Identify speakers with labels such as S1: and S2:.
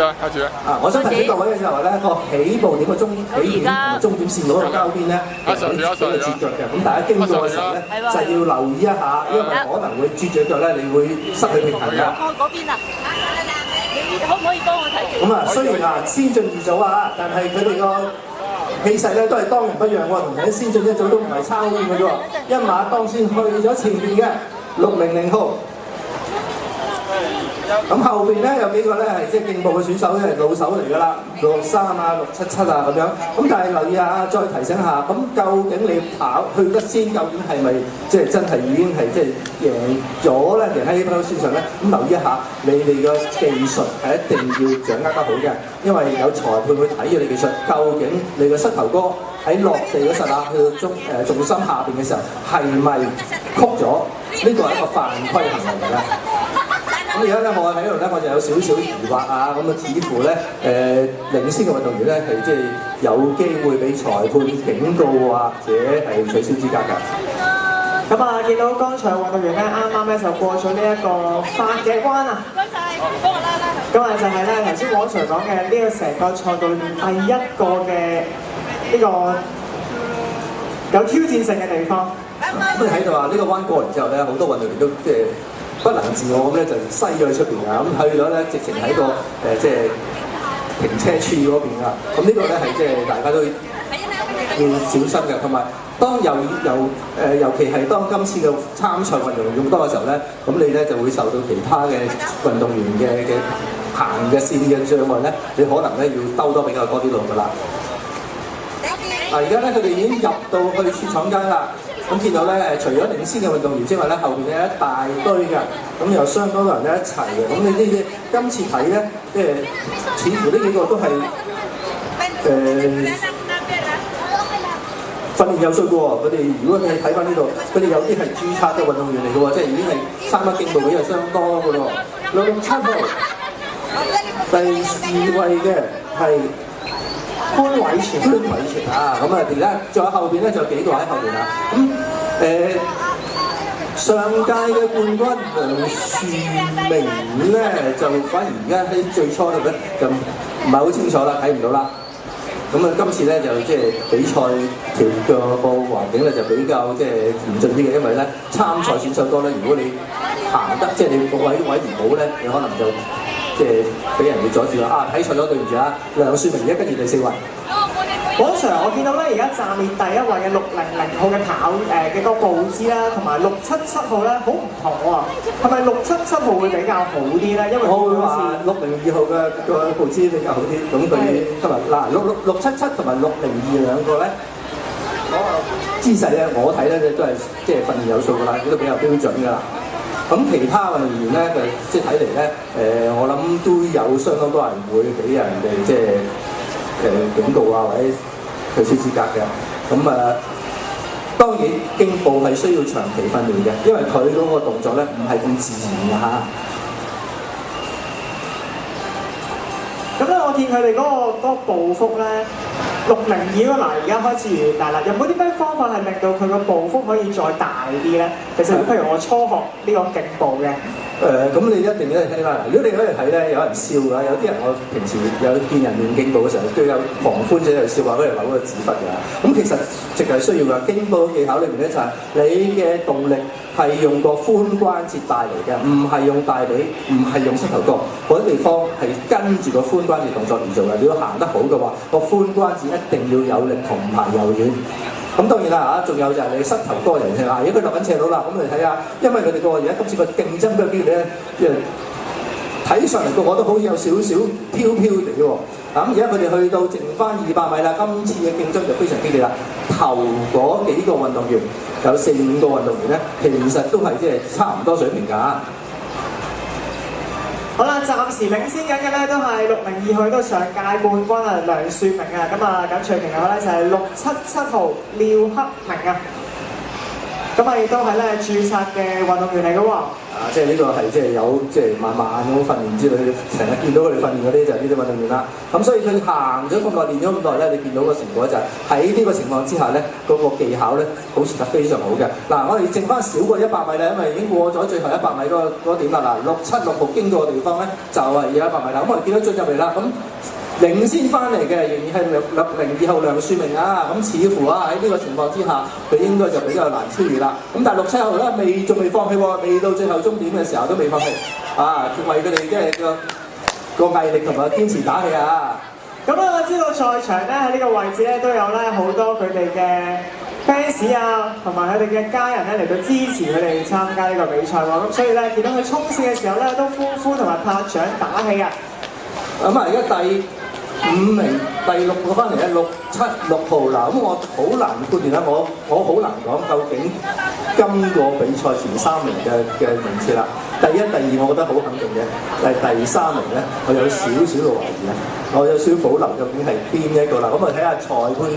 S1: 開始啦。
S2: 我想提醒各位嘅就係話咧，個起步點個起點同終點線嗰個交邊咧，有幾個接著嘅。咁大家經過嘅時候咧，就要留意一下，因為可能會接著咗咧，你會失去平衡㗎。
S3: 嗰邊啊，你可唔可以幫我睇？
S2: 咁啊，雖然先進二組啊，但係佢哋個氣勢咧都係當仁不讓喎，同睇先進一組都唔係差好遠嘅啫喎，一馬當先去咗前邊嘅600號。咁後邊咧有幾個咧係即係競步嘅選手，係老手嚟㗎啦，663啊、677啊咁樣。咁但係留意下，再提醒下，咁究竟你跑去得先，究竟係咪即係真係已經係即係贏咗咧？贏喺呢匹線上咧？咁留意一下，你哋嘅技術係一定要掌握得好嘅，因為有裁判會睇住你技術，究竟你嘅膝頭哥喺落地嗰剎那去到重心下邊嘅時候係咪曲咗？呢個係一個犯規行為嚟㗎。咁而家咧，我喺度咧，我就有少少疑惑啊！咁啊，似乎咧，領先嘅運動員咧係即係有機會俾裁判警告或者係取消資格㗎。
S4: 咁啊，見到剛才運動員咧，啱啱咧就過咗呢一個發嘅關啊！
S3: 唔該曬，幫我拉拉佢。
S4: 咁啊，就係咧頭先黃 Sir 講嘅呢個成個賽道裏面第一個嘅呢個有挑戰性嘅地方。
S2: 咁你喺度啊，呢個彎過完之後咧，好多運動員都即係不能自我咁咧，就篩咗喺出邊啊！咁去咗咧，直情喺個即係停車處嗰邊啊！咁呢個咧係即係大家都要小心嘅，同埋當尤其係當今次嘅參賽運動員用多嘅時候咧，咁你咧就會受到其他嘅運動員嘅行嘅線嘅障礙咧，你可能咧要兜多比較多啲路㗎啦。而家咧佢哋已經入到去雪廠街啦。咁見到咧除咗領先嘅運動員之外咧，後邊有一大堆嘅，咁有相當多人咧一齊嘅。咁你呢啲今次睇咧，即係似乎呢幾個都係訓練有素嘅喎。佢哋如果你睇翻呢度，佢哋有啲係註冊嘅運動員嚟嘅喎，即係已經係參加競步嘅係相當嘅咯。667號第2位嘅係潘偉全啊，咁啊而家仲有後邊咧，仲有幾個喺後邊啊。咁上屆嘅冠軍梁樹明咧，就反而而家喺最初度咧就唔係好清楚啦，睇唔到啦。咁啊，今次咧就即係比賽個環境咧就比較即係嚴峻啲嘅，因為咧參賽選手多咧，如果你行得即係你個位唔好咧，你可能就即係俾人哋阻住啦。睇錯咗，對唔住啊！梁樹明而家跟住第4位。
S4: 黃 Sir，我見到咧而家暫列第1位嘅600號嘅跑嘅個步姿啦，同埋677號咧好唔同喎。係咪677號會比較好啲咧？因為
S2: 我會話602號嘅個步姿比較好啲。咁佢今日嗱677同埋602兩個咧，嗰個姿勢咧，我睇咧都係即係訓練有素㗎啦，都比較標準㗎啦。咁其他運動員咧，就即係睇嚟咧，我諗都有相當多人會俾人哋即係警告啊，或者取消資格嘅。咁當然競步係需要長期訓練嘅，因為佢嗰個動作咧唔係咁自然㗎嚇。
S4: 咁咧，我見佢哋嗰個步幅咧，602嗱，而家開始越嚟越大啦。有冇啲咩方法係令到佢個步幅可以再大啲咧？其實譬如我初學呢個競步嘅，
S2: 咁你一定要睇啦。如果你喺度睇咧，有人笑㗎，有啲人我平時有見人練競步嘅時候，都有旁觀者喺度笑話嗰條扭個指忽㗎。咁其實直係需要㗎。競步技巧裏面咧就係你嘅動力係用個髖關節帶嚟嘅，唔係用大髀，唔係用膝頭哥，嗰啲地方係跟住個髖關節動作而做嘅。你要行得好嘅話，個髖關節一定要有力同埋柔軟。咁當然啦仲有就係你膝頭哥人氣啦。如果佢落緊斜路啦，咁你睇下，因為佢哋而家今次個競爭嘅機會咧，即係睇上嚟個個都好似有少少飄飄地喎。咁而家佢哋去到剩翻200米啦，今次嘅競爭就非常激烈啦。頭嗰幾個運動員有4、5個運動員咧，其實都係即係差唔多水平㗎。
S4: 好啦，暫時領先緊嘅咧都係602號，都上屆冠軍啊梁樹明啊，咁啊緊隨其後咧就係677號廖克明啊。咁啊亦都係咧註冊嘅運動員嚟嘅喎。
S2: 啊，即係呢個係即係有即係慢慢咁訓練之類，成日見到佢哋訓練嗰啲就係呢啲運動員啦。咁所以佢行咗咁耐，練咗咁耐咧，你見到個成果就係喺呢個情況之下咧，嗰個技巧咧保持得非常好嘅。嗱，我哋剩翻少過100米啦，因為已經過咗最後100米嗰個點啦。嗱，676號經過嘅地方咧就係要100米啦。咁我哋見到進入嚟啦，咁領先翻嚟嘅仍然係602號梁樹明啊。咁似乎啊喺呢個情況之下，佢應該就比較難超越啦。咁但係67號咧仲未放棄喎，未到最後終點嘅時候都未放棄啊！為佢哋即係個毅力同埋堅持打氣啊！
S4: 咁咧，我知道在場咧喺呢個位置咧都有咧好多佢哋嘅 fans 啊，同埋佢哋嘅家人咧嚟到支持佢哋參加呢個比賽喎。咁所以咧見到佢衝線嘅時候咧，都呼同埋拍掌打氣啊！
S2: 咁啊，而家第5名、第6個翻嚟咧，676號啦。咁我好難判斷啦，我好難講究竟今個比賽前3名嘅名次啦。第1、第2，我覺得好肯定嘅。第3名咧，我有少少嘅懷疑啊，我有少少保留，究竟係邊一個啦？咁我睇下裁判。